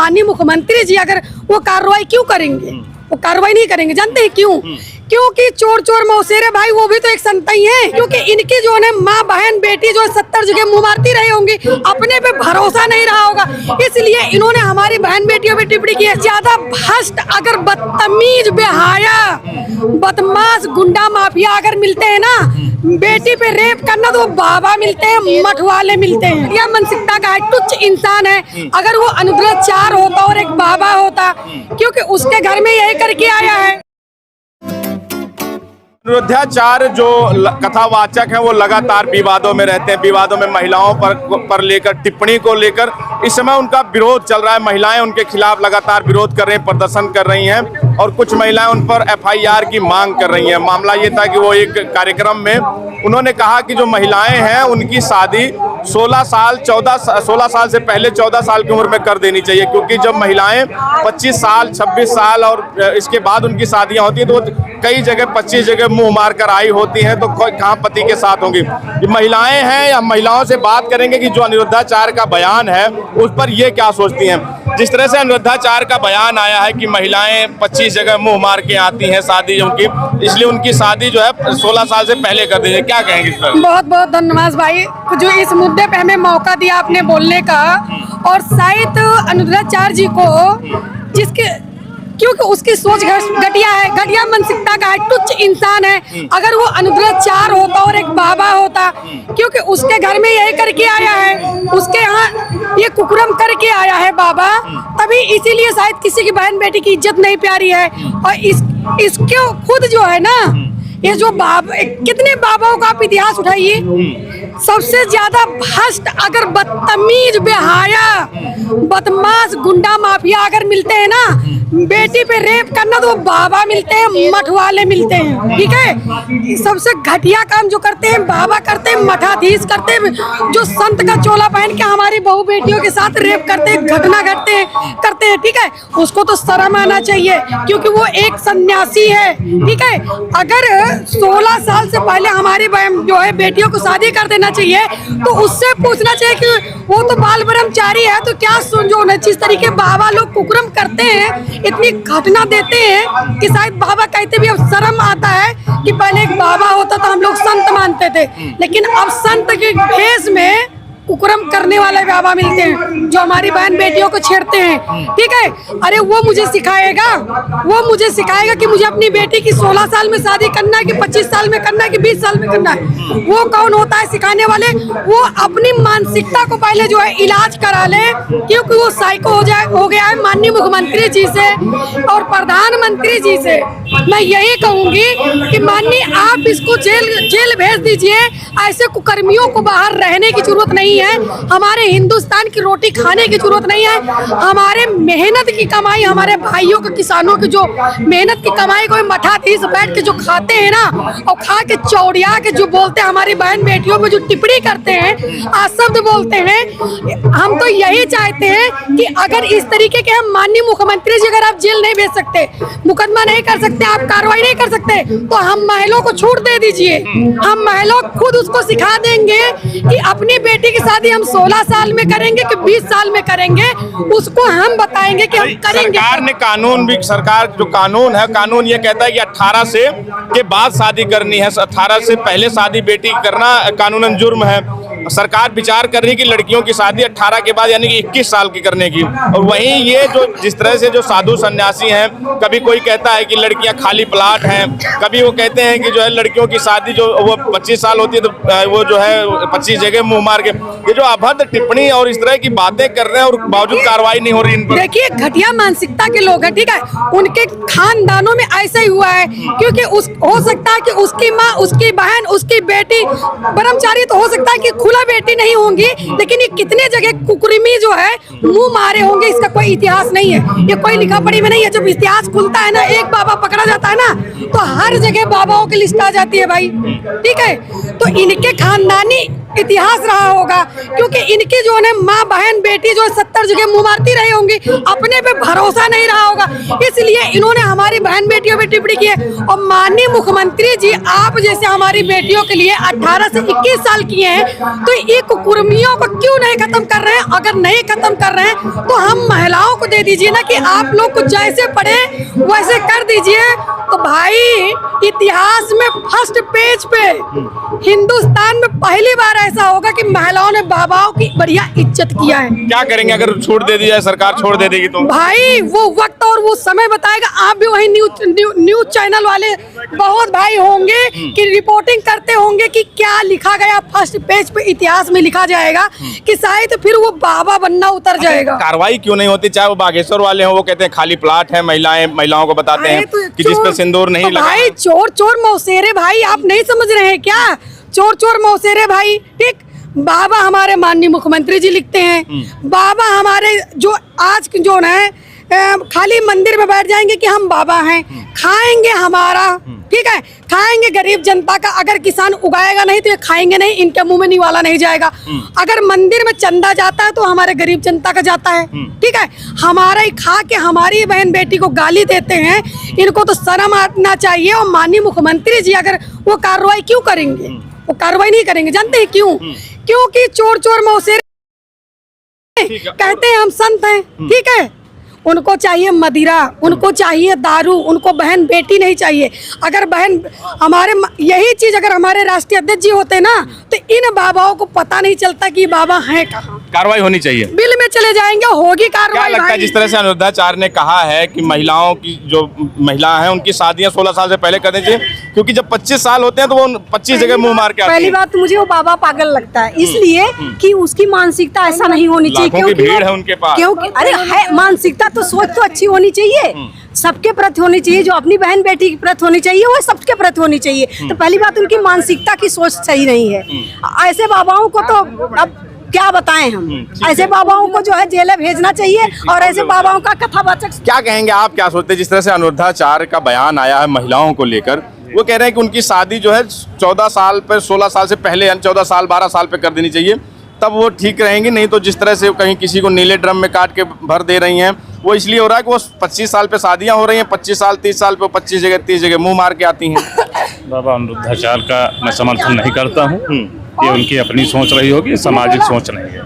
माननीय मुख्यमंत्री जी अगर वो कार्रवाई क्यों करेंगे? वो कार्रवाई नहीं करेंगे। जानते हैं क्यों? क्योंकि चोर चोर मौसेरे भाई वो भी तो एक संता ही है। क्योंकि इनकी जो है माँ बहन बेटी जो 70 जगह मुँह मारती रही होंगी, अपने पे भरोसा नहीं रहा होगा, इसलिए इन्होंने हमारी बहन बेटियों पे टिप्पणी की है। ज्यादा भ्रष्ट अगर बदतमीज बेहाया बदमाश गुंडा माफिया अगर मिलते हैं ना, बेटी पे रेप करना तो बाबा मिलते हैं, मठ वाले मिलते हैं। यह मानसिकता का है, तुच्छ इंसान है। अगर वो अनुग्रहाचार्य होता और एक बाबा होता, क्योंकि उसके घर में यही करके आया है। अनुग्रहाचार्य जो कथावाचक हैं वो लगातार विवादों में रहते हैं, विवादों में महिलाओं पर लेकर टिप्पणी को लेकर इस समय उनका विरोध चल रहा है। महिलाएं उनके खिलाफ लगातार विरोध कर रही हैं, प्रदर्शन कर रही हैं और कुछ महिलाएं उन पर FIR की मांग कर रही हैं। मामला ये था कि वो एक कार्यक्रम में उन्होंने कहा कि जो महिलाएं हैं उनकी शादी 16 साल से पहले 14 साल की उम्र में कर देनी चाहिए, क्योंकि जब महिलाएं 25 साल 26 साल और इसके बाद उनकी शादियां होती हैं तो कई जगह 25 जगह मुंह मार कर आई होती हैं, तो कहाँ पति के साथ होंगी। ये महिलाएं हैं या महिलाओं से बात करेंगे कि जो अनिरुद्धाचार्य का बयान है उस पर ये क्या सोचती हैं। जिस तरह से अनिरुद्धाचार्य का बयान आया है कि महिलाएं 25 जगह मुंह मार के आती हैं शादी उनकी, इसलिए उनकी शादी जो है 16 साल से पहले कर दीजिए, क्या कहेंगे इस पर? बहुत बहुत धन्यवाद भाई, जो इस मुद्दे पे हमें मौका दिया आपने बोलने का। और शायद अनुग्रहाचार्य जी को क्योंकि उसकी सोच घटिया है, घटिया मानसिकता का है, तुच्छ इंसान है। अगर वो अनुग्रहाचार्य होता और एक बाबा होता, क्योंकि उसके घर में यही करके आया है, उसके यहाँ ये कुकर्म करके आया है बाबा, तभी इसीलिए शायद किसी की बहन बेटी की इज्जत नहीं प्यारी है। और इसके खुद जो है ना, ये जो कितने बाबाओं का आप इतिहास उठाइए, सबसे ज्यादा भ्रष्ट अगर बदतमीज बेहाया बदमाश गुंडा माफिया अगर मिलते हैं ना, बेटी पे रेप करना तो बाबा मिलते हैं, मठ वाले मिलते हैं। ठीक है, सबसे घटिया काम जो करते हैं बाबा करते हैं, मठाधीश करते हैं, जो संत का चोला पहन के हमारी बहू बेटियों के साथ रेप करते हैं, घटना करते हैं। ठीक है, उसको तो शर्म आना चाहिए, क्योंकि वो एक सन्यासी है। ठीक है, अगर 16 साल से पहले हमारी बहन जो है बेटियों को शादी कर देना चाहिए, तो उससे पूछना चाहिए कि वो तो बाल ब्रह्मचारी है, तो क्या जो जिस तरीके बाबा लोग कुकर्म करते हैं, इतनी घटना देते हैं कि शायद बाबा कहते भी अब शर्म आता है कि पहले एक बाबा होता तो हम लोग संत मानते थे, लेकिन अब संत के भेष में कुकर्म करने वाले बाबा मिलते हैं, जो हमारी बहन बेटियों को छेड़ते हैं। ठीक है, अरे वो मुझे सिखाएगा कि मुझे अपनी बेटी की 16 साल में शादी करना है कि 25 साल में करना है कि 20 साल में करना है। वो कौन होता है सिखाने वाले? वो अपनी मानसिकता को पहले जो है इलाज करा ले, क्योंकि वो साइको हो गया है। माननीय मुख्यमंत्री जी से और प्रधानमंत्री जी से मैं यही कहूंगी कि माननीय आप इसको जेल भेज दीजिए। ऐसे कुकर्मियों को बाहर रहने की जरूरत नहीं है, हमारे हिंदुस्तान की रोटी खाने की जरूरत नहीं है। हमारे मेहनत की कमाई, हमारे भाइयों के किसानों की जो मेहनत की कमाई को मठाधीश बैठ के जो खाते हैं ना, और खा के चौड़िया के जो बोलते हैं, हमारी बहन बेटियों पे जो टिप्पणी करते हैं, अशब्द बोलते हैं। हम तो यही चाहते हैं कि अगर इस तरीके के हम माननीय मुख्यमंत्री जी, अगर आप जेल नहीं भेज सकते, मुकदमा नहीं कर सकते, आप कार्रवाई नहीं कर सकते, तो हम महिलाओं को छूट दे दीजिए। हम महिलाओं खुद उसको सिखा देंगे कि अपनी बेटी की शादी हम 16 साल में करेंगे कि 20 साल में करेंगे, उसको हम बताएंगे कि हम करेंगे। सरकार ने सरकार जो कानून है, कानून ये कहता है कि 18 से के बाद शादी करनी है, 18 से पहले शादी बेटी करना कानूनन जुर्म है। सरकार विचार कर रही है कि लड़कियों की शादी 18 के बाद यानी कि 21 साल की करने की। और वहीं ये जो जिस तरह से जो साधु सन्यासी हैं, कभी कोई कहता है कि लड़कियां खाली प्लाट हैं, कभी वो कहते हैं कि जो है लड़कियों की शादी जो वो 25 साल होती है तो वो जो है 25 जगह मुंह मार के, ये जो अभद्र टिप्पणी और इस तरह की बातें कर रहे हैं और बावजूद कार्रवाई नहीं हो रही इन पर। देखिए, घटिया मानसिकता के लोग हैं। ठीक है, उनके खानदानों में ऐसा ही हुआ है, क्योंकि हो सकता है कि उसकी माँ, उसकी बहन, उसकी बेटी ब्रह्मचारी तो हो सकता है कि खुला बेटी नहीं होंगी, लेकिन ये कितने जगह कुकर्मी जो है मुंह मारे होंगे, इसका कोई इतिहास नहीं है, ये कोई लिखा पढ़ी में नहीं है। जब इतिहास खुलता है ना, एक बाबा पकड़ा जाता है ना, तो हर जगह बाबाओं की लिस्ट आ जाती है भाई। ठीक है, तो इनके खानदानी इतिहास रहा होगा, क्योंकि इनकी जो है माँ बहन बेटी जो 70 जगह मुंह मारती रही होंगी, अपने पे भरोसा नहीं रहा होगा, इसलिए इन्होंने हमारी बहन बेटियों पे टिप्पणी की है। और माननीय मुख्यमंत्री जी, आप जैसे हमारी बेटियों के लिए 18 से 21 साल किए हैं, तो ये कुकर्मियों को क्यों नहीं खत्म कर रहे हैं? अगर नहीं खत्म कर रहे हैं तो हम महिलाओं को दे दीजिए ना कि आप लोग को जैसे पढ़े वैसे कर दीजिए। तो भाई इतिहास में फर्स्ट पेज पे हिंदुस्तान में पहली बार ऐसा होगा कि महिलाओं ने बाबाओं की बढ़िया इज्जत किया है। क्या करेंगे अगर छूट दे दी जाए, सरकार छोड़ दे देगी तो? भाई वो वक्त और वो समय बताएगा। आप भी वही न्यूज चैनल वाले बहुत भाई होंगे कि रिपोर्टिंग करते होंगे कि क्या लिखा गया फर्स्ट पेज पे, इतिहास में लिखा जाएगा कि शायद फिर वो बाबा बनना उतर जाएगा। कार्रवाई क्यों नहीं होती? चाहे वो बागेश्वर वाले हों, वो कहते हैं खाली प्लाट है, महिलाओं को बताते हैं कि जिस पे सिंदूर नहीं लगा। भाई चोर चोर मौसेरे भाई, आप नहीं समझ रहे हैं क्या? चोर चोर मौसेरे भाई, ठीक। बाबा हमारे माननीय मुख्यमंत्री जी लिखते हैं, बाबा हमारे जो आज जो है खाली मंदिर में बैठ जाएंगे कि हम बाबा हैं, खाएंगे हमारा, ठीक है, खाएंगे गरीब जनता का। अगर किसान उगाएगा नहीं तो ये खाएंगे नहीं, इनके मुंह में निवाला नहीं जाएगा। अगर मंदिर में चंदा जाता है तो हमारे गरीब जनता का जाता है, ठीक है। हमारा ही खा के हमारी बहन बेटी को गाली देते हैं, इनको तो शर्म आना चाहिए। और माननीय मुख्यमंत्री जी अगर वो कार्रवाई क्यों करेंगे? वो कार्रवाई नहीं करेंगे, जानते हैं क्यों? क्योंकि चोर चोर मौसेरे कहते हैं हम संत हैं, ठीक है। उनको चाहिए मदिरा, उनको चाहिए दारू, उनको बहन बेटी नहीं चाहिए। अगर बहन हमारे यही चीज अगर हमारे राष्ट्रीय अध्यक्ष जी होते ना तो इन बाबाओं को पता नहीं चलता कि बाबा हैं कहाँ। कार्रवाई होनी चाहिए, बिल में चले जाएंगे, होगी क्या कार्रवाई। लगता है जिस तरह से अनिरुद्धाचार्य ने कहा है कि महिलाओं की जो महिला है उनकी शादियां 16 साल से पहले करनी चाहिए, क्योंकि जब 25 साल होते हैं तो वो 25 जगह मुंह मार के आती पहली हैं। बात तो मुझे वो बाबा पागल लगता है, इसलिए कि उसकी मानसिकता ऐसा नहीं होनी चाहिए। लाखों की भीड़ है उनके पास। क्योंकि अरे है मानसिकता तो, सोच तो अच्छी होनी चाहिए, सबके प्रति होनी चाहिए। जो अपनी बहन बेटी की प्रति होनी चाहिए वो सबके प्रति होनी चाहिए। तो पहली बात उनकी मानसिकता की सोच सही नहीं है। ऐसे बाबाओं को तो अब क्या बताएं हम, ऐसे बाबाओं को जो है जेल भेजना चाहिए और ऐसे बाबाओं का कथावाचक। क्या कहेंगे आप, क्या सोचते हैं जिस तरह से अनिरुद्धाचार्य का बयान आया है महिलाओं को लेकर? वो कह रहे हैं कि उनकी शादी जो है 14 साल पर 16 साल से पहले यानी 14 साल 12 साल पे कर देनी चाहिए, तब वो ठीक रहेंगी। नहीं तो जिस तरह से कहीं किसी को नीले ड्रम में काट के भर दे रही हैं, वो इसलिए हो रहा है कि वो 25 साल पे शादियां हो रही हैं, 25 साल 30 साल पे 25 जगह 30 जगह मुंह मार के आती हैं। बाबा अनिरुद्धाचार्य का मैं समर्थन नहीं करता हूँ। ये उनकी अपनी सोच रही होगी, सामाजिक सोच नहीं है।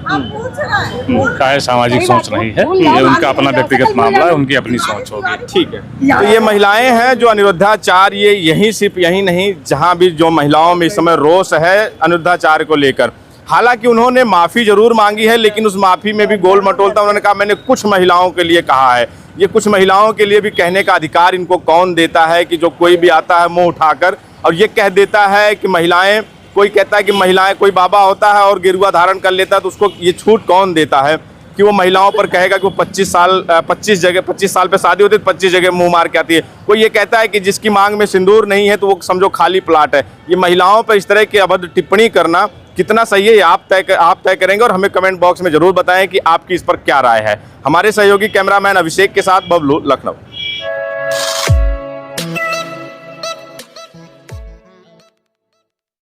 क्या है, सामाजिक सोच नहीं है, ये उनका अपना व्यक्तिगत मामला है, उनकी अपनी सोच होगी। ठीक है, तो ये महिलाएं हैं जो अनिरुद्धाचार्य, यही सिर्फ यही नहीं, जहाँ भी जो महिलाओं में इस समय रोष है अनिरुद्धाचार्य को लेकर। हालांकि उन्होंने माफ़ी जरूर मांगी है, लेकिन उस माफ़ी में भी गोल मटोलता उन्होंने कहा मैंने कुछ महिलाओं के लिए कहा है। ये कुछ महिलाओं के लिए भी कहने का अधिकार इनको कौन देता है कि जो कोई भी आता है मुंह उठाकर और ये कह देता है कि महिलाएं, कोई कहता है कि महिलाएं, कोई बाबा होता है और गेरुआ धारण कर लेता है तो उसको ये छूट कौन देता है कि वो महिलाओं पर कहेगा कि वो 25 साल पे शादी होती है, 25 जगह मुंह मार के आती है। कोई ये कहता है कि जिसकी मांग में सिंदूर नहीं है तो वो समझो खाली प्लाट है। ये महिलाओं पर इस तरह की अभद्र टिप्पणी करना कितना सही है ये आप तय करेंगे और हमें कमेंट बॉक्स में जरूर बताएं कि आपकी इस पर क्या राय है। हमारे सहयोगी कैमरामैन अभिषेक के साथ बबलू, लखनऊ।